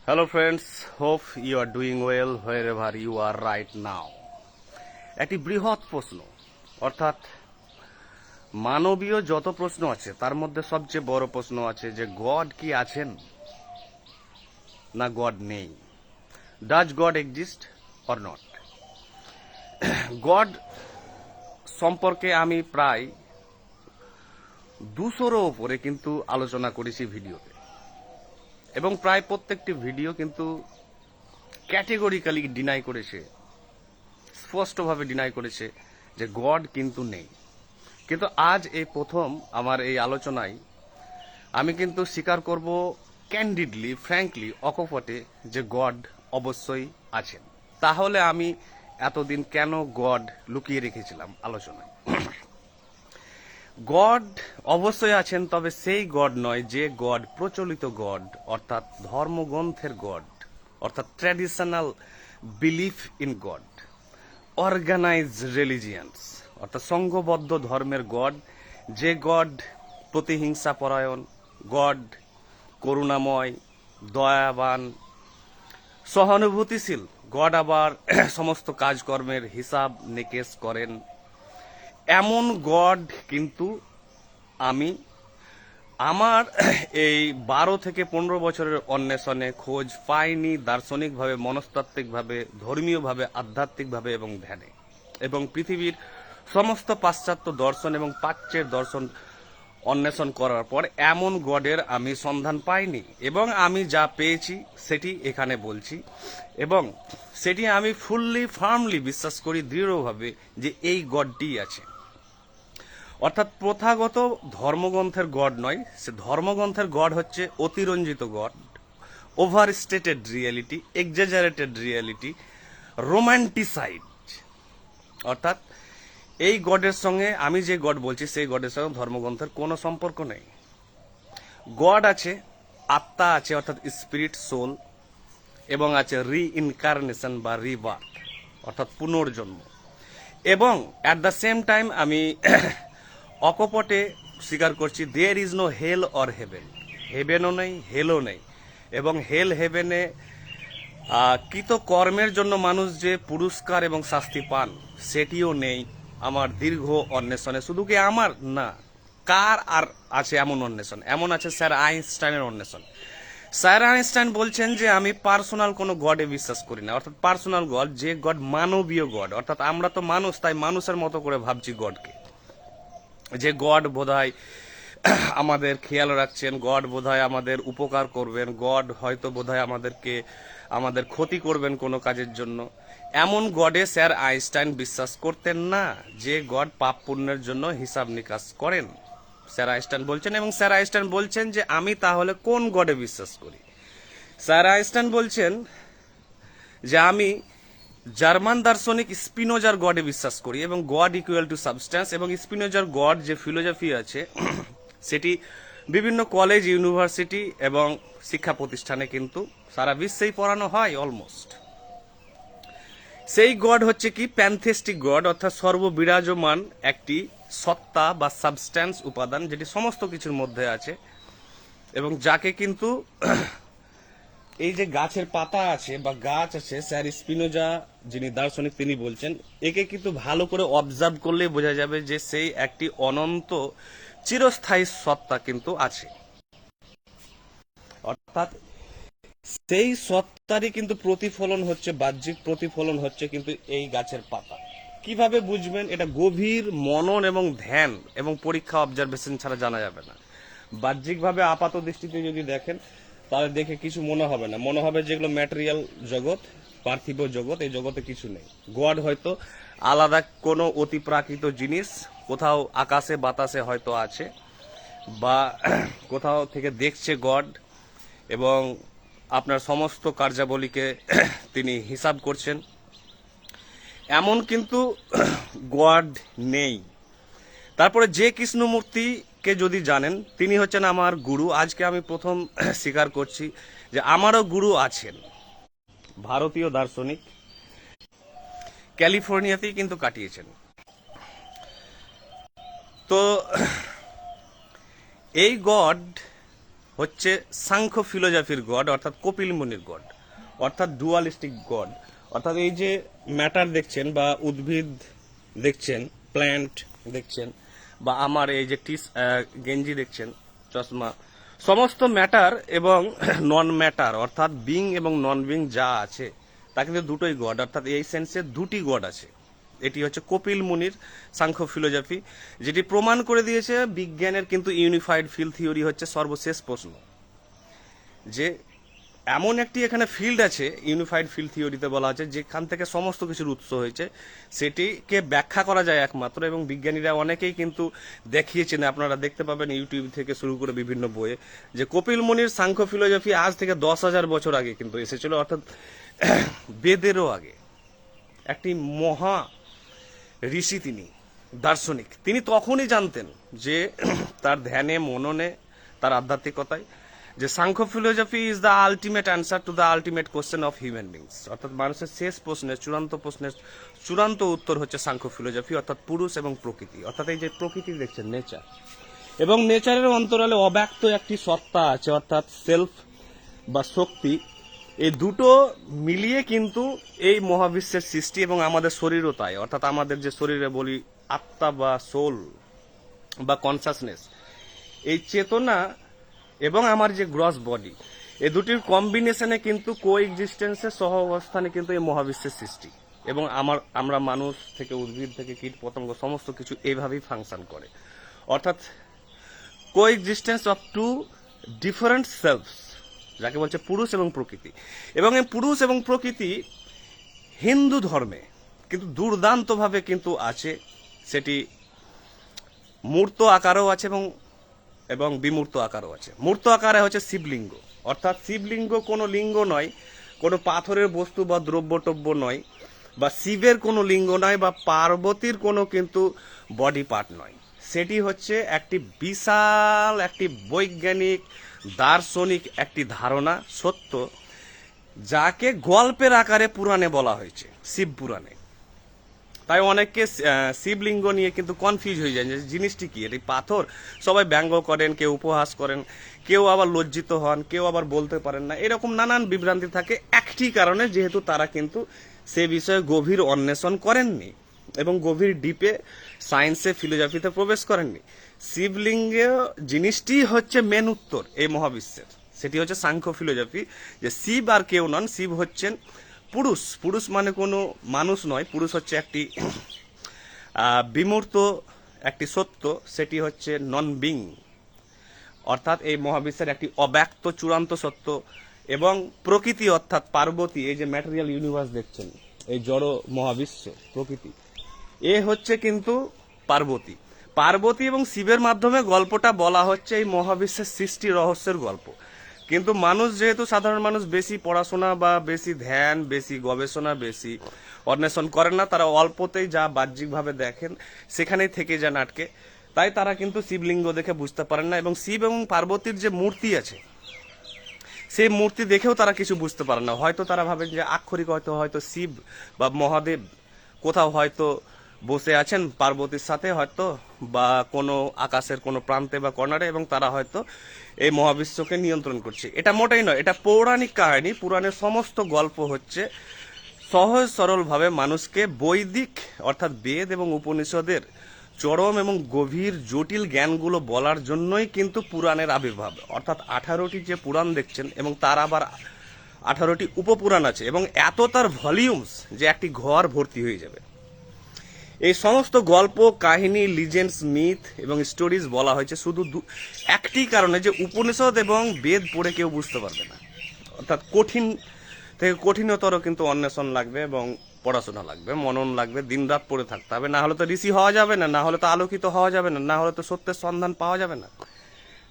Hello friends, hope you are doing well wherever you are right now. একটি বৃহৎ প্রশ্ন অর্থাৎ মানবীয় যত প্রশ্ন আছে তার মধ্যে সবচেয়ে বড় প্রশ্ন আছে যে গড কি আছেন না গড নেই। Does god exist or not? God সম্পর্কে আমি প্রায় 200-এর উপরে কিন্তু আলোচনা করেছি ভিডিওতে, এবং প্রায় প্রত্যেকটি ভিডিও কিন্তু ক্যাটেগরিক্যালি ডিনাই করেছে, স্পষ্টভাবে ডিনাই করেছে যে গড কিন্তু নেই। কিন্তু আজ এই প্রথম আমার এই আলোচনায় আমি কিন্তু স্বীকার করব ক্যান্ডিডলি, ফ্র্যাঙ্কলি, অকপটে যে গড অবশ্যই আছেন। তাহলে আমি এতদিন কেন গড লুকিয়ে রেখেছিলাম আলোচনায়? গড অবশ্যই আছেন, তবে সেই গড নয় যে গড প্রচলিত গড, অর্থাৎ ধর্মগ্রন্থের গড, অর্থাৎ traditional belief in God, organise religions, অর্থাৎ সংঘবদ্ধ ধর্মের গড, যে গড প্রতিহিংসা পরায়ণ, গড করুণাময়, দয়াবান, সহানুভূতিশীল, গড আবার সমস্ত কাজকর্মের হিসাব নিকেশ করেন। এমন গড কিন্তু আমি আমার এই 12 থেকে 15 বছরের অন্বেষণে খোঁজ পাইনি, দার্শনিকভাবে, মনস্তাত্ত্বিকভাবে, ধর্মীয়ভাবে, আধ্যাত্মিকভাবে এবং ধ্যানে, এবং পৃথিবীর সমস্ত পাশ্চাত্য দর্শন এবং প্রাচ্যের দর্শন অন্বেষণ করার পর এমন গডের আমি সন্ধান পাইনি, এবং আমি যা পেয়েছি সেটি এখানে বলছি, এবং সেটি আমি ফার্মলি বিশ্বাস করি দৃঢ়ভাবে যে এই গডটি আছে। অর্থাৎ প্রথাগত ধর্মগ্রন্থের গড নয়, সে ধর্মগ্রন্থের গড হচ্ছে অতিরঞ্জিত God, over stated reality, exaggerated reality, romanticised. অর্থাৎ এই গডের সঙ্গে আমি যে গড বলছি সেই গডের সঙ্গে ধর্মগ্রন্থের কোনো সম্পর্ক নেই। গড আছে, আত্মা আছে, অর্থাৎ স্পিরিট, সোল, এবং আছে রিইনকারনেশন বা রিবার্থ, অর্থাৎ পুনর্জন্ম। এবং অ্যাট দ্য সেম টাইম আমি অকপটে স্বীকার করছি there is no hell or heaven, হেভেনও নেই, হেলও নেই, এবং হেল হেভেনে কৃত কর্মের জন্য মানুষ যে পুরস্কার এবং শাস্তি পান সেটিও নেই। আমার দীর্ঘ অন্বেষণে, শুধু কি আমার না, কার আর আছে এমন অন্বেষণ? এমন আছে স্যার আইনস্টাইনের অন্বেষণ। স্যার আইনস্টাইন বলছেন যে আমি পার্সোনাল কোনো গডে বিশ্বাস করি না, অর্থাৎ পার্সোনাল গড, যে গড মানবীয় গড, অর্থাৎ আমরা তো মানুষ, তাই মানুষের মতো করে ভাবছি গডকে, যে গড বোধহয় আমাদের খেয়াল রাখছেন, গড বোধহয় আমাদের উপকার করবেন, গড হয়তো বোধহয় আমাদের ক্ষতি করবেন কোনো কাজের জন্য। এমন গডে স্যার আইনস্টাইন বিশ্বাস করতেন না, যে গড পাপ পুণ্যের জন্য হিসাব নিকাশ করেন, স্যার আইনস্টাইন বলছেন। এবং স্যার আইনস্টাইন বলছেন যে আমি তাহলে কোন গডে বিশ্বাস করি? স্যার আইনস্টাইন বলছেন যে আমি জার্মান দার্শনিক স্পিনোজার গডে বিশ্বাস করি, এবং গড ইকুয়াল টু সাবস্ট্যান্স, এবং স্পিনোজার গড যে ফিলোসফি আছে সেটি বিভিন্ন কলেজ, ইউনিভার্সিটি এবং শিক্ষা প্রতিষ্ঠানে কিন্তু সারা বিশ্বেই পড়ানো হয় অলমোস্ট। সেই গড হচ্ছে কি প্যানথেস্টিক গড, অর্থাৎ সর্ববিরাজমান একটি সত্তা বা সাবস্ট্যান্স, উপাদান, যেটি সমস্ত কিছুর মধ্যে আছে, এবং যাকে কিন্তু এই যে গাছের পাতা আছে বা গাছ আছে, স্যার স্পিনোজা যিনি দার্শনিক তিনি বলছেন, একে কিন্তু ভালো করে অবজার্ভ করলে বোঝা যাবে যে সেই একটি অনন্ত চিরস্থায়ী সত্তা কিন্তু আছে। অর্থাৎ সেই সত্তারই কিন্তু প্রতিফলন হচ্ছে, বাহ্যিক প্রতিফলন হচ্ছে কিন্তু এই গাছের পাতা। কিভাবে বুঝবেন? এটা গভীর মনন এবং ধ্যান এবং পরীক্ষা, অবজারভেশন ছাড়া জানা যাবে না। বাহ্যিকভাবে আপাত দৃষ্টিতে যদি দেখেন তাহলে দেখে কিছু মনে হবে না, মনে হবে যেগুলো ম্যাটেরিয়াল জগৎ, পার্থিব জগৎ, এই জগতে কিছু নেই। গড হয়তো আলাদা কোনো অতিপ্রাকৃত জিনিস কোথাও আকাশে বাতাসে হয়তো আছে, বা কোথাও থেকে দেখছে গড, এবং আপনার সমস্ত কার্যাবলীকে তিনি হিসাব করছেন। এমন কিন্তু গড নেই। তারপরে যে কৃষ্ণমূর্তিকে যদি জানেন, তিনি হচ্ছেন আমার গুরু। আজকে আমি প্রথম স্বীকার করছি যে আমারও গুরু আছেন, ভারতীয় দার্শনিক, ক্যালিফোর্নিয়াতেই কিন্তু কাটিয়েছেন। তো এই গড হচ্ছে সাংখ্য ফিলোজফির গড, অর্থাৎ কপিল মুনির গড, অর্থাৎ ডুয়ালিস্টিক গড। অর্থাৎ এই যে ম্যাটার দেখছেন বা উদ্ভিদ দেখছেন, প্ল্যান্ট দেখছেন, বা আমার এই যে গেঞ্জি দেখছেন, চশমা, সমস্ত ম্যাটার এবং নন ম্যাটার, অর্থাৎ বিং এবং নন বিং যা আছে তা কিন্তু দুটোই গড, অর্থাৎ এই সেন্সে দুটি গড আছে। এটি হচ্ছে কপিল মুনির সাংখ্য ফিলোজফি, যেটি প্রমাণ করে দিয়েছে বিজ্ঞানের কিন্তু ইউনিফাইড ফিল্ড থিওরি হচ্ছে সর্বশেষ প্রশ্ন। যে এমন একটি এখানে ফিল্ড আছে, ইউনিফাইড ফিল্ড থিওরিতে বলা আছে, যেখান থেকে সমস্ত কিছুর উৎস হয়েছে, সেটিকে ব্যাখ্যা করা যায় একমাত্র। এবং বিজ্ঞানীরা অনেকেই কিন্তু দেখিয়েছেন, আপনারা দেখতে পাবেন ইউটিউব থেকে শুরু করে বিভিন্ন বইয়ে, যে কপিল মুনির সাংখ্য ফিলোজফি আজ থেকে 10,000 বছর আগে কিন্তু এসেছিল, অর্থাৎ বেদেরও আগে। একটি মহা ঋষি তিনি, দার্শনিক। তিনি তখনই জানতেন যে তার ধ্যানে, মননে, তার আধ্যাত্মিকতায়, যে Sankhya philosophy is the ultimate answer to the ultimate question of human beings, অর্থাৎ মানুষের শেষ প্রশ্নের, চূড়ান্ত উত্তর হচ্ছে সাংখ্য ফিলোজফি, অর্থাৎ পুরুষ এবং প্রকৃতি। অর্থাৎ এই যে প্রকৃতি দেখছেন, নেচার, এবং নেচারের অন্তরালে অব্যক্ত একটি সত্তা আছে, অর্থাৎ সেলফ বা শক্তি। এই দুটো মিলিয়ে কিন্তু এই মহাবিশ্বের সৃষ্টি, এবং আমাদের শরীরও তাই। অর্থাৎ আমাদের যে শরীরে বলি আত্মা বা সোল বা কনসাসনেস, এই চেতনা এবং আমার যে গ্রস বডি, এই দুটির কম্বিনেশনে কিন্তু কোএক্সিস্টেন্সের সহ অবস্থানে কিন্তু এই মহাবিশ্বের সৃষ্টি। এবং আমরা মানুষ থেকে, উদ্ভিদ থেকে, কীট পতঙ্গ, সমস্ত কিছু এইভাবেই ফাংশন করে। অর্থাৎ coexistence of two different selfs, যাকে বলছে পুরুষ এবং প্রকৃতি। এবং এই পুরুষ এবং প্রকৃতি হিন্দু ধর্মে কিন্তু দুর্দান্তভাবে কিন্তু আছে। সেটি মূর্ত আকারও আছে এবং বিমূর্ত আকারও আছে। মূর্ত আকারে হচ্ছে শিবলিঙ্গ, অর্থাৎ শিবলিঙ্গ কোনো লিঙ্গ নয়, কোনো পাথরের বস্তু বা দ্রব্যটব্য নয়, বা শিবের কোনো লিঙ্গ নয়, বা পার্বতীর কোনো কিন্তু বডি পার্ট নয়। সেটি হচ্ছে একটি বিশাল, একটি বৈজ্ঞানিক, দার্শনিক একটি ধারণা, সত্য, যাকে গল্পের আকারে পুরাণে বলা হয়েছে, শিব পুরাণে। তাই অনেকে শিবলিঙ্গ নিয়ে কিন্তু কনফিউজ হয়ে যায় যে জিনিসটি কি, এটি পাথর। সবাই ব্যঙ্গ করেন, কেউ উপহাস করেন, কেউ আবার লজ্জিত হন, কেউ আবার বলতে পারেন না, এরকম নানান বিভ্রান্তি থাকে। একটি কারণে, যেহেতু তারা কিন্তু সে বিষয়ে গভীর অন্বেষণ করেননি এবং গভীর ডিপে সায়েন্সে, ফিলোজফিতে প্রবেশ করেননি। শিবলিঙ্গ জিনিসটি হচ্ছে মেন উত্তর এই মহাবিশ্বের। সেটি হচ্ছে সাংখ্য ফিলোজফি, যে শিব আর কেউ নন, শিব হচ্ছেন পুরুষ। পুরুষ মানে কোনো মানুষ নয়, পুরুষ হচ্ছে একটি বিমূর্ত একটি সত্য, সেটি হচ্ছে নন বিং, অর্থাৎ এই মহাবিশ্বের একটি অব্যক্ত চূড়ান্ত সত্য। এবং প্রকৃতি অর্থাৎ পার্বতী, এই যে ম্যাটেরিয়াল ইউনিভার্স দেখছেন, এই জড় মহাবিশ্ব প্রকৃতি, এ হচ্ছে কিন্তু পার্বতী। পার্বতী এবং শিবের মাধ্যমে গল্পটা বলা হচ্ছে এই মহাবিশ্বের সৃষ্টি রহস্যের গল্প। কিন্তু মানুষ, যেহেতু সাধারণ মানুষ বেশি পড়াশোনা বা বেশি ধ্যান, বেশি গবেষণা, বেশি অন্বেষণ করেন না, তারা অল্পতেই যা বাহ্যিকভাবে দেখেন সেখানেই থেকে যান আটকে। তাই তারা কিন্তু শিবলিঙ্গ দেখে বুঝতে পারেন না, এবং শিব এবং পার্বতীর যে মূর্তি আছে, সেই মূর্তি দেখেও তারা কিছু বুঝতে পারেন না। হয়তো তারা ভাবেন যে আক্ষরিক হয়তো শিব বা মহাদেব কোথাও হয়তো বসে আছেন পার্বতীর সাথে, হয়তো বা কোনো আকাশের কোনো প্রান্তে বা কর্নারে, এবং তারা হয়তো এই মহাবিশ্বকে নিয়ন্ত্রণ করছে। এটা মোটেই নয়, এটা পৌরাণিক কাহিনী। পুরাণের সমস্ত গল্প হচ্ছে সহজ সরলভাবে মানুষকে বৈদিক, অর্থাৎ বেদ এবং উপনিষদের চরম এবং গভীর জটিল জ্ঞানগুলো বলার জন্যই কিন্তু পুরাণের আবির্ভাব। অর্থাৎ 18টি যে পুরাণ দেখছেন, এবং তার আবার 18টি উপপুরাণ আছে, এবং এত তার ভলিউমস যে একটি ঘর ভর্তি হয়ে যাবে। এই সমস্ত গল্প, কাহিনী, লিজেন্ডস, মিথ এবং স্টোরিজ বলা হয়েছে শুধু একটি কারণে, যে উপনিষদ এবং বেদ পড়ে কেউ বুঝতে পারবে না। অর্থাৎ কঠিন থেকে কঠিনতর কিন্তু অন্বেষণ লাগবে, এবং পড়াশোনা লাগবে, মনন লাগবে, দিনরাত পড়ে থাকতে হবে। না হলে তো ঋষি হওয়া যাবে না, না হলে তো আলোকিত হওয়া যাবে না, না হলে তো সত্যের সন্ধান পাওয়া যাবে না।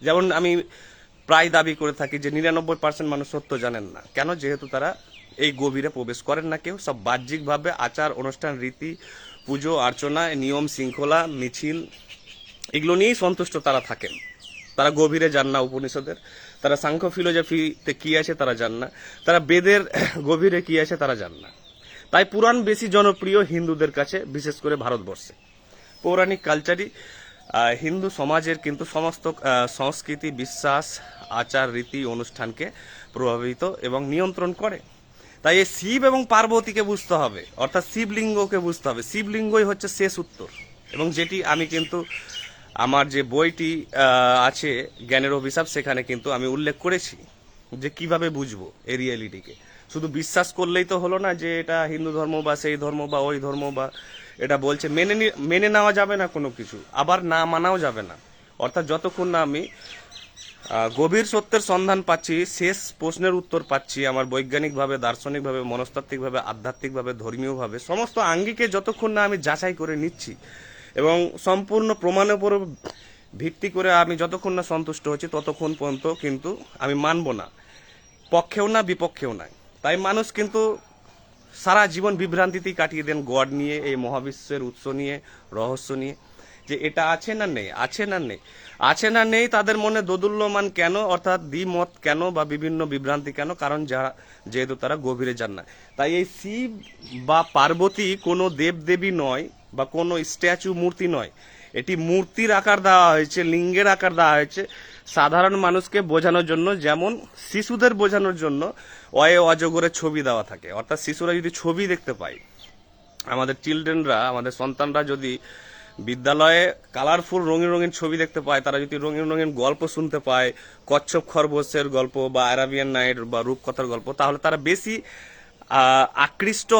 যেমন আমি প্রায় দাবি করে থাকি যে 99% মানুষ সত্য জানেন না। কেন? যেহেতু তারা এই গভীরে প্রবেশ করেন না। কেউ সব বাহ্যিকভাবে আচার অনুষ্ঠান, রীতি, পুজো অর্চনা, নিয়ম শৃঙ্খলা, মিছিল, এগুলো নিয়েই সন্তুষ্ট তারা থাকেন। তারা গভীরে যান না উপনিষদের, তারা সাংখ্য ফিলোজফিতে কি আছে তারা জান না, তারা বেদের গভীরে কি আছে তারা জান না। তাই পুরাণ বেশি জনপ্রিয় হিন্দুদের কাছে, বিশেষ করে ভারতবর্ষে। পৌরাণিক কালচারই হিন্দু সমাজের কিন্তু সমস্ত সংস্কৃতি, বিশ্বাস, আচার, রীতি, অনুষ্ঠানকে প্রভাবিত এবং নিয়ন্ত্রণ করে। তাই এই শিব এবং পার্বতীকে বুঝতে হবে, অর্থাৎ শিবলিঙ্গকে বুঝতে হবে। শিবলিঙ্গই হচ্ছে শেষ উত্তর, এবং যেটি আমি কিন্তু আমার যে বইটি আছে জ্ঞানের অভিশাপ, সেখানে কিন্তু আমি উল্লেখ করেছি যে কিভাবে বুঝবো এই রিয়েলিটিকে। শুধু বিশ্বাস করলেই তো হলো না যে এটা হিন্দু ধর্ম বা সেই ধর্ম বা ওই ধর্ম বা এটা বলছে, মেনে নেওয়া যাবে না কোনো কিছু, আবার না মানাও যাবে না। অর্থাৎ যতক্ষণ না আমি গভীর সত্যের সন্ধান পাচ্ছি, শেষ প্রশ্নের উত্তর পাচ্ছি, আমার বৈজ্ঞানিকভাবে, দার্শনিকভাবে, মনস্তাত্ত্বিকভাবে, আধ্যাত্মিকভাবে, ধর্মীয়ভাবে সমস্ত আঙ্গিকে যতক্ষণ না আমি যাচাই করে নিচ্ছি এবং সম্পূর্ণ প্রমাণের উপর ভিত্তি করে আমি যতক্ষণ না সন্তুষ্ট হচ্ছি, ততক্ষণ পর্যন্ত কিন্তু আমি মানব না, পক্ষেও না বিপক্ষেও নাই। তাই মানুষ কিন্তু সারা জীবন বিভ্রান্তিতেই কাটিয়ে দেন গড নিয়ে, এই মহাবিশ্বের উৎস নিয়ে, রহস্য নিয়ে, যে এটা আছে না নেই, আছে না নেই, আছে না নেই। তাদের মনে দোদুল্যমান কেন, অর্থাৎ দ্বিমত কেন বা বিভিন্ন বিভ্রান্তি কেন? কারণ যেহেতু তারা গভীরে যান না। তাই এই শিব বা পার্বতী কোনো দেবদেবী নয় বা কোনো স্ট্যাচু, মূর্তি নয়। এটি মূর্তির আকার দেওয়া হয়েছে, লিঙ্গের আকার দেওয়া হয়েছে সাধারণ মানুষকে বোঝানোর জন্য, যেমন শিশুদের বোঝানোর জন্য অয়ে অজগরের ছবি দেওয়া থাকে। অর্থাৎ শিশুরা যদি ছবি দেখতে পায়, আমাদের চিলড্রেনরা, আমাদের সন্তানরা যদি বিদ্যালয়ে কালারফুল রঙিন রঙিন ছবি দেখতে পায়, তারা যদি রঙিন রঙিন গল্প শুনতে পায়, কচ্ছপ খরগোশের গল্প বা আরাবিয়ান নাইট বা রূপকথার গল্প, তাহলে তারা বেশি আকৃষ্ট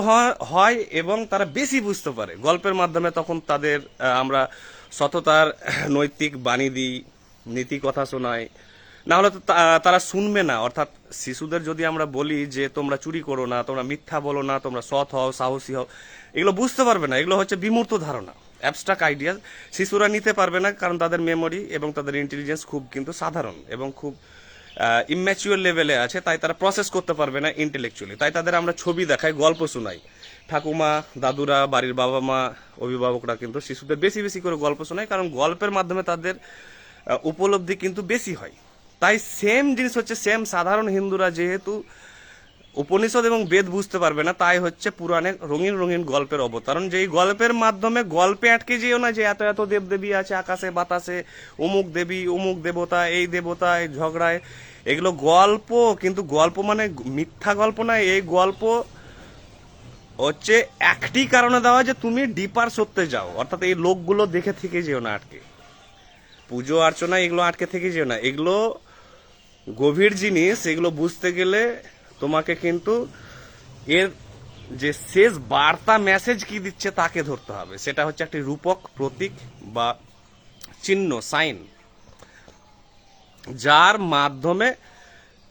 হয় এবং তারা বেশি বুঝতে পারে গল্পের মাধ্যমে। তখন তাদের আমরা সততার নৈতিক বাণী দিই, নীতি কথা শোনাই, না হলে তো তারা শুনবে না। অর্থাৎ শিশুদের যদি আমরা বলি যে তোমরা চুরি করো না, তোমরা মিথ্যা বলো না, তোমরা সৎ হও, সাহসী হও, এগুলো বুঝতে পারবে না। এগুলো হচ্ছে বিমূর্ত ধারণা, অ্যাবস্ট্রাক্ট আইডিয়া। শিশুরা নিতে পারবে না, কারণ তাদের মেমোরি এবং তাদের ইন্টেলিজেন্স খুব কিন্তু সাধারণ এবং খুব ইম্যাচিউর লেভেলে আছে। তাই তারা প্রসেস করতে পারবে না ইন্টেলেকচুয়ালি। তাই তাদের আমরা ছবি দেখাই, গল্প শোনাই। ঠাকুমা, দাদুরা, বাড়ির বাবা মা, অভিভাবকরা কিন্তু শিশুদের বেশি বেশি করে গল্প শোনায়, কারণ গল্পের মাধ্যমে তাদের উপলব্ধি কিন্তু বেশি হয়। তাই সেম জিনিস হচ্ছে, সেম সাধারণ হিন্দুরা যেহেতু উপনিষদ এবং বেদ বুঝতে পারবে না, তাই হচ্ছে পুরাণে রঙিন রঙিন গল্পের অবতারণ। যেই গল্পের মাধ্যমে গল্পে আটকে যেও না যে এত এত দেবদেবী আছে আকাশে বাতাসে, অমুক দেবী, অমুক দেবতা, এই দেবতা, এই ঝগড়ায়, এগুলো গল্প। কিন্তু গল্প মানে মিথ্যা গল্প না। এই গল্প হচ্ছে একটি কারণে দেওয়া যে তুমি ডিপার সত্যে যাও। অর্থাৎ এই লোকগুলো দেখে থেকে যেও না আটকে, পুজো অর্চনা এগুলো আটকে থেকে যেও না। এগুলো গভীর জিনিস, এগুলো বুঝতে গেলে তোমাকে কিন্তু এর যে শেষ বার্তা, মেসেজ কি দিচ্ছে তাকে ধরতে হবে। সেটা হচ্ছে একটি রূপক, প্রতীক বা চিহ্ন, সাইন, যার মাধ্যমে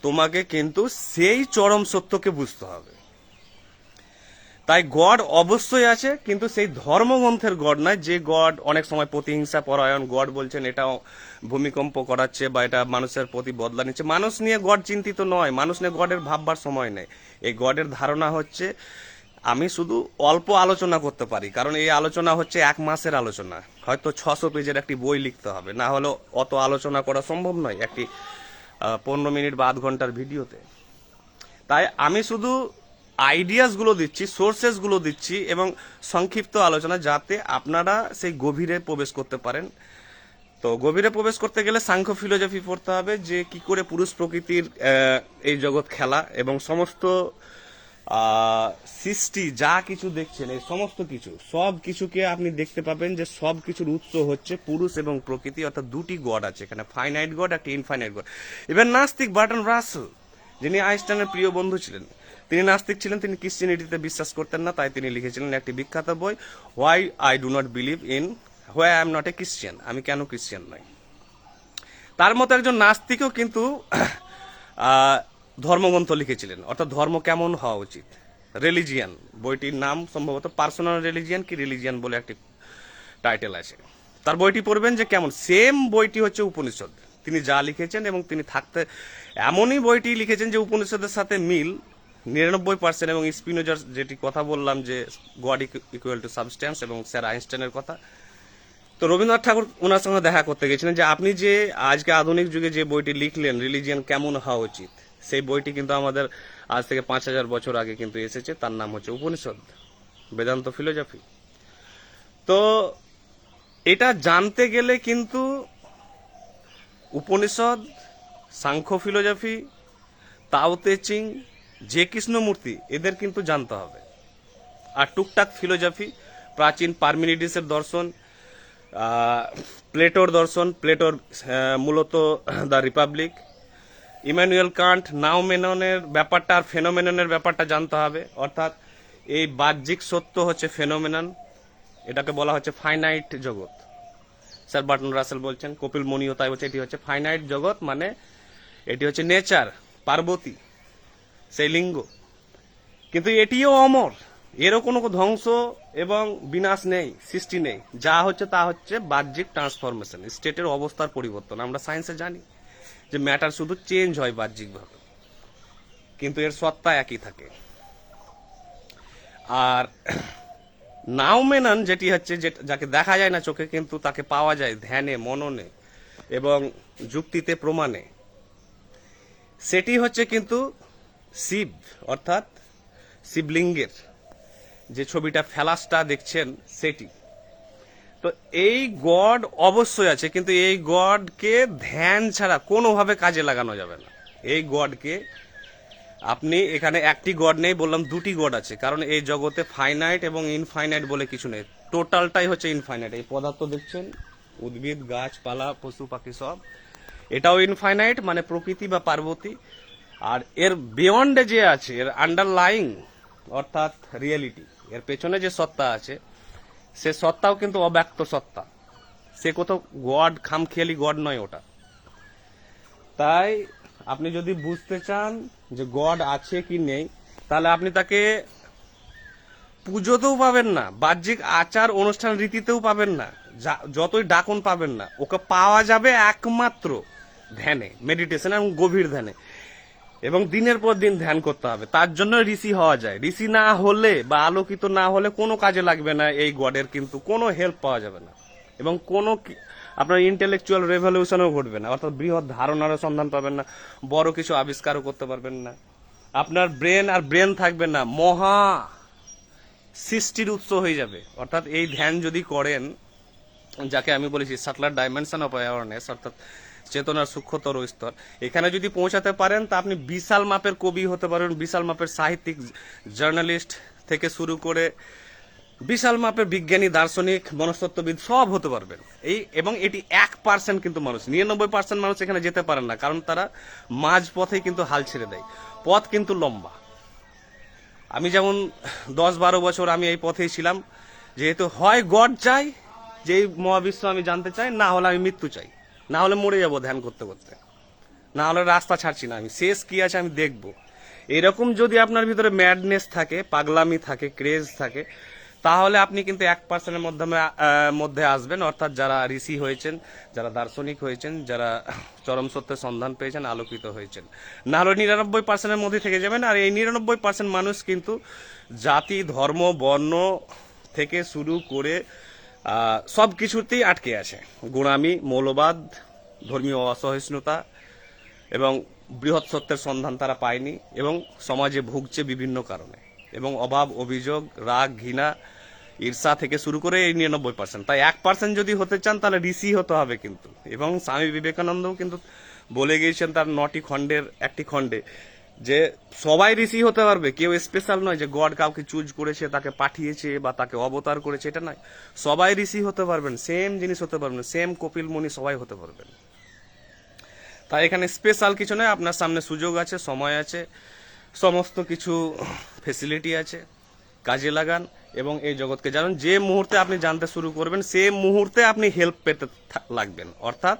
তোমাকে কিন্তু সেই চরম সত্যকে বুঝতে হবে। তাই গড অবশ্যই আছে, কিন্তু সেই ধর্মগ্রন্থের গড নয়, যে গড অনেক সময় প্রতিহিংসা পরায়ণ। গড বলছেন এটা ভূমিকম্প করাচ্ছে বা এটা মানুষের প্রতি বদলা নিচ্ছে। মানুষ নিয়ে গড চিন্তিত নয়, মানুষ নিয়ে গডের ভাববার সময় নেই। এই গডের ধারণা হচ্ছে আমি শুধু অল্প আলোচনা করতে পারি, কারণ এই আলোচনা হচ্ছে 1 মাসের আলোচনা, হয়তো 600 পেজের একটি বই লিখতে হবে, না হলে অত আলোচনা করা সম্ভব নয় একটি 15 মিনিট বা আধ ঘন্টার ভিডিওতে। তাই আমি শুধু আইডিয়াসগুলো দিচ্ছি, সোর্সেসগুলো দিচ্ছি এবং সংক্ষিপ্ত আলোচনা, যাতে আপনারা সেই গভীরে প্রবেশ করতে পারেন। তো গভীরে প্রবেশ করতে গেলে সাংখ্য ফিলোসফি পড়তে হবে, যে কি করে পুরুষ প্রকৃতির এই জগৎ খেলা এবং সমস্ত সৃষ্টি যা কিছু দেখছেন, এই সমস্ত কিছু, সব কিছুকে আপনি দেখতে পাবেন যে সব কিছুর উৎস হচ্ছে পুরুষ এবং প্রকৃতি। অর্থাৎ দুটি গড আছে এখানে, ফাইনাইট গড, একটা ইনফাইনাইট গড। ইভেন নাস্তিক বার্ট্রান্ড রাসেল, যিনি আইনস্টাইনের প্রিয় বন্ধু ছিলেন, তিনি নাস্তিক ছিলেন, তিনি ক্রিশ্চিয়ানিটিতে বিশ্বাস করতেন না। তাই তিনি লিখেছিলেন একটি বিখ্যাত বই, why I do not believe in, why I am not a Christian, আমি কেন ক্রিশ্চিয়ান নই। তার মতো একজন নাস্তিকও কিন্তু ধর্মগ্রন্থ লিখেছিলেন, অর্থাৎ ধর্ম কেমন হওয়া উচিত। রিলিজিয়ান বইটির নাম সম্ভবত পার্সোনাল রিলিজিয়ান কি রিলিজিয়ান বলে একটি টাইটেল আছে। তার বইটি পড়বেন যে কেমন। সেম বইটি হচ্ছে উপনিষদ, তিনি যা লিখেছেন এবং তিনি থাকতে এমনই বইটি লিখেছেন যে উপনিষদের সাথে মিল 99%। এবং স্পিনোজার যেটি কথা বললাম যে গড ইকুয়াল টু সাবস্ট্যান্স, এবং স্যার আইনস্টাইনের কথা। তো রবীন্দ্রনাথ ঠাকুর ওনার সঙ্গে দেখা করতে গেছিলেন, যে আপনি যে আজকে আধুনিক যুগে যে বইটি লিখলেন, রিলিজিয়ান কেমন হওয়া উচিত, সেই বইটি কিন্তু আমাদের আজ থেকে 5000 বছর আগে কিন্তু এসেছে। তার নাম হচ্ছে উপনিষদ, বেদান্ত ফিলোসফি। তো এটা জানতে গেলে কিন্তু উপনিষদ, সাংখ্য ফিলোজফি, তাও তে চিং, যে কৃষ্ণমূর্তি, এদের কিন্তু জানতে হবে। আর টুকটাক ফিলোজফি, প্রাচীন পারমিনিডিসের দর্শন, প্লেটোর দর্শন, প্লেটোর মূলত দ্য রিপাবলিক, ইমানুয়েল কান্ট, নাউমেননের ব্যাপারটা আর ফেনোমেননের ব্যাপারটা জানতে হবে। অর্থাৎ এই বাহ্যিক সত্য হচ্ছে ফেনোমেনন, এটাকে বলা হচ্ছে ফাইনাইট জগৎ। স্যার বার্টন রাসেল বলছেন, কপিল মুনিও তাই বলছে, এটি হচ্ছে ফাইনাইট জগৎ, মানে এটি হচ্ছে নেচার, পার্বতী, সেই লিঙ্গ। কিন্তু এটিও অমর, এরও কোনো ধ্বংস এবং বিনাশ নেই, সৃষ্টি নেই। যা হচ্ছে তা হচ্ছে বাহ্যিক ট্রান্সফরমেশন, স্টেটের অবস্থার পরিবর্তন। আমরা সায়েন্সে জানি যে ম্যাটার শুধু চেঞ্জ হয় বাহ্যিকভাবে, কিন্তু এর সত্তা একই থাকে। আর নাউমেনন যেটি হচ্ছে, যাকে দেখা যায় না চোখে কিন্তু তাকে পাওয়া যায় ধ্যানে, মননে এবং যুক্তিতে, প্রমাণে, সেটি হচ্ছে কিন্তু শিব, অর্থাৎ শিবলিঙ্গের যে ছবিটা ফ্যালাসটা দেখছেন সেটি। তো এই গড অবশ্যই আছে, কিন্তু এই গডকে ধ্যান ছাড়া কোনোভাবে কাজে লাগানো যাবে না। এই গডকে আপনি, এখানে একটি গড নেই, বললাম দুটি গড আছে, কারণ এই জগতে ফাইনাইট এবং ইনফাইনাইট বলে কিছু নেই, টোটালটাই হচ্ছে ইনফাইনাইট। এই পদার্থ দেখছেন, উদ্ভিদ, গাছপালা, পশু পাখি সব, এটাও ইনফাইনাইট, মানে প্রকৃতি বা পার্বতী। আর এর বিয়ন্ডে যে আছে, এর আন্ডারলাইং অর্থাৎ রিয়েলিটি, এর পেছনে যে সত্তা আছে, সে সত্তাও কিন্তু অব্যক্ত সত্তা, সে কোথাও গড, খামখেয়ালি গড নয় ওটা। তাই আপনি যদি বুঝতে চান যে গড আছে কি নেই, তাহলে আপনি তাকে পুজোতেও পাবেন না, বাহ্যিক আচার অনুষ্ঠান রীতিতেও পাবেন না, যতই ডাকুন পাবেন না। ওকে পাওয়া যাবে একমাত্র ধ্যানে, মেডিটেশন এবং গভীর ধ্যানে, এবং দিনের পর দিন ধ্যান করতে হবে। তার জন্য ঋষি হওয়া যায়। ঋষি না হলে বা আলোকিত না হলে কোনো কাজে লাগবে না এই গডের, কিন্তু কোনো হেল্প পাওয়া যাবে না, এবং কোনো আপনার ইন্টেলেকচুয়াল রেভলিউশনও ঘটবে না, অর্থাৎ বৃহৎ ধারণারও সন্ধান পাবেন না, বড় কিছু আবিষ্কারও করতে পারবেন না। আপনার ব্রেন থাকবে না, মহা সৃষ্টির উৎস হয়ে যাবে। অর্থাৎ এই ধ্যান যদি করেন, যাকে আমি বলেছি সাটলার ডাইমেনশন অফ অ্যাওয়ারনেস, অর্থাৎ চেতনার সূক্ষ্মতর স্তর, এখানে যদি পৌঁছাতে পারেন তা আপনি বিশাল মাপের কবি হতে পারবেন, বিশাল মাপের সাহিত্যিক, জার্নালিস্ট থেকে শুরু করে বিশাল মাপের বিজ্ঞানী, দার্শনিক, মনস্তত্ত্ববিদ সব হতে পারবেন। এবং এটি 1% কিন্তু মানুষ, 99% মানুষ এখানে যেতে পারেন না, কারণ তারা মাঝ পথেই কিন্তু হাল ছেড়ে দেয়। পথ কিন্তু লম্বা। আমি যেমন 10-12 বছর আমি এই পথেই ছিলাম, যেহেতু হয় গড চাই, যে এই মহাবিশ্ব আমি জানতে চাই, না হলে আমি মৃত্যু চাই, না হলে মরে যাবো ধ্যান করতে করতে, না হলে রাস্তা ছাড়ছি না, আমি শেষ কি আছে আমি দেখবো। এরকম যদি আপনার ভিতরে ম্যাডনেস থাকে, পাগলামি থাকে, ক্রেজ থাকে, তাহলে আপনি কিন্তু 1% মধ্যে আসবেন। অর্থাৎ যারা ঋষি হয়েছেন, যারা দার্শনিক হয়েছেন, যারা চরম সত্যের সন্ধান পেয়েছেন, আলোকিত হয়েছেন। না হলে 99%-এর মধ্যে থেকে যাবেন। আর এই 99% মানুষ কিন্তু জাতি, ধর্ম, বর্ণ থেকে শুরু করে সব কিছুতেই আটকে আছে। গোঁড়ামি, মৌলবাদ, ধর্মীয় অসহিষ্ণুতা এবং বৃহৎ সত্যের সন্ধান তারা পায়নি, এবং সমাজে ভুগছে বিভিন্ন কারণে, এবং অভাব, অভিযোগ, রাগ, ঘৃণা, ঈর্ষা থেকে শুরু করে এই 99%। তাই 1% যদি হতে চান তাহলে ঋষি হতে হবে কিন্তু। এবং স্বামী বিবেকানন্দও কিন্তু বলে গিয়েছেন তার 9টি খণ্ডের একটি খণ্ডে, যে সবাই ঋষি হতে পারবে, কেউ স্পেশাল নয়, যে গড কাউকে চুজ করেছে, তাকে পাঠিয়েছে বা তাকে অবতার করেছে, এটা নয়। সবাই ঋষি হতে পারবেন, সেম জিনিস হতে পারবেন, সেম কপিল মুনি সবাই হতে পারবেন। তাই এখানে স্পেশাল কিছু নয়, আপনার সামনে সুযোগ আছে, সময় আছে, সমস্ত কিছু ফেসিলিটি আছে, কাজে লাগান এবং এই জগৎকে জানুন। যে মুহূর্তে আপনি জানতে শুরু করবেন, সেই মুহূর্তে আপনি হেল্প পেতে লাগবেন। অর্থাৎ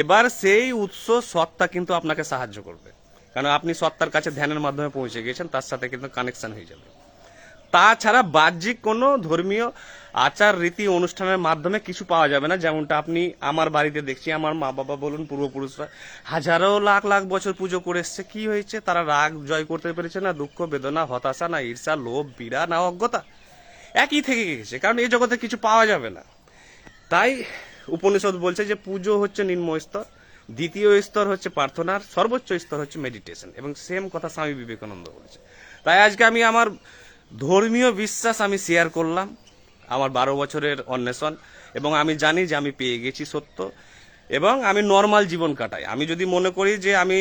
এবার সেই উৎস সত্তা কিন্তু আপনাকে সাহায্য করবে, কারণ আপনি সত্তার কাছে ধ্যানের মাধ্যমে পৌঁছে গিয়েছেন, তার সাথে কিন্তু কানেকশন হয়ে যাবে। তাছাড়া বাহ্যিক কোনো ধর্মীয় আচার, রীতি, অনুষ্ঠানের মাধ্যমে কিছু পাওয়া যাবে না। যেমনটা আপনি আমার বাড়িতে দেখছি, আমার মা বাবা বলুন, পূর্বপুরুষরা হাজারো লাখ লাখ বছর পুজো করে এসছে। কি হয়েছে? তারা রাগ জয় করতে পেরেছে না, দুঃখ, বেদনা, হতাশা, না ঈর্ষা, লোভ, পীড়া, না অজ্ঞতা, একই থেকে গেছে, কারণ এই জগতে কিছু পাওয়া যাবে না। তাই উপনিষদ বলছে যে পুজো হচ্ছে নিম্ন স্তর, দ্বিতীয় স্তর হচ্ছে প্রার্থনার, সর্বোচ্চ স্তর হচ্ছে মেডিটেশন। এবং সেম কথা স্বামী বিবেকানন্দ বলেছে। তাই আজকে আমি আমার ধর্মীয় বিশ্বাস আমি শেয়ার করলাম, আমার 12 বছরের অন্বেষণ, এবং আমি জানি যে আমি পেয়ে গেছি সত্য, এবং আমি নর্মাল জীবন কাটাই। আমি যদি মনে করি যে আমি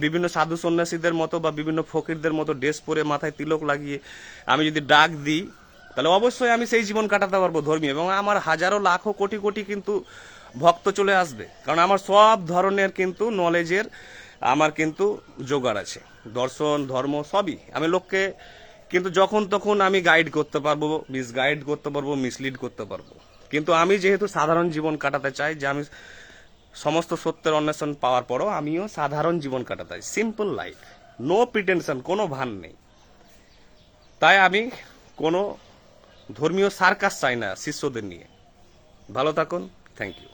বিভিন্ন সাধু সন্ন্যাসীদের মতো বা বিভিন্ন ফকিরদের মতো ড্রেস পরে মাথায় তিলক লাগিয়ে আমি যদি ডাক দিই, তাহলে অবশ্যই আমি সেই জীবন কাটাতে পারবো ধর্মীয়, এবং আমার হাজারো লাখো কোটি কোটি কিন্তু ভক্ত চলে আসবে, কারণ আমার সব ধরনের কিন্তু নলেজের আমার কিন্তু জোগাড় আছে। দর্শন, ধর্ম সবই আমি লোককে কিন্তু যখন তখন আমি গাইড করতে পারবো, মিসগাইড করতে পারবো, মিসলিড করতে পারবো। কিন্তু আমি যেহেতু সাধারণ জীবন কাটাতে চাই, যে আমি সমস্ত সত্যের অন্বেষণ পাওয়ার পরও আমিও সাধারণ জীবন কাটাতে চাই, সিম্পল লাইফ, নো প্রিটেনশন, কোনো ভান নেই। তাই আমি কোনো ধর্মীয় সার্কাস চাই না শিষ্যদের নিয়ে। ভালো থাকুন, থ্যাংক ইউ।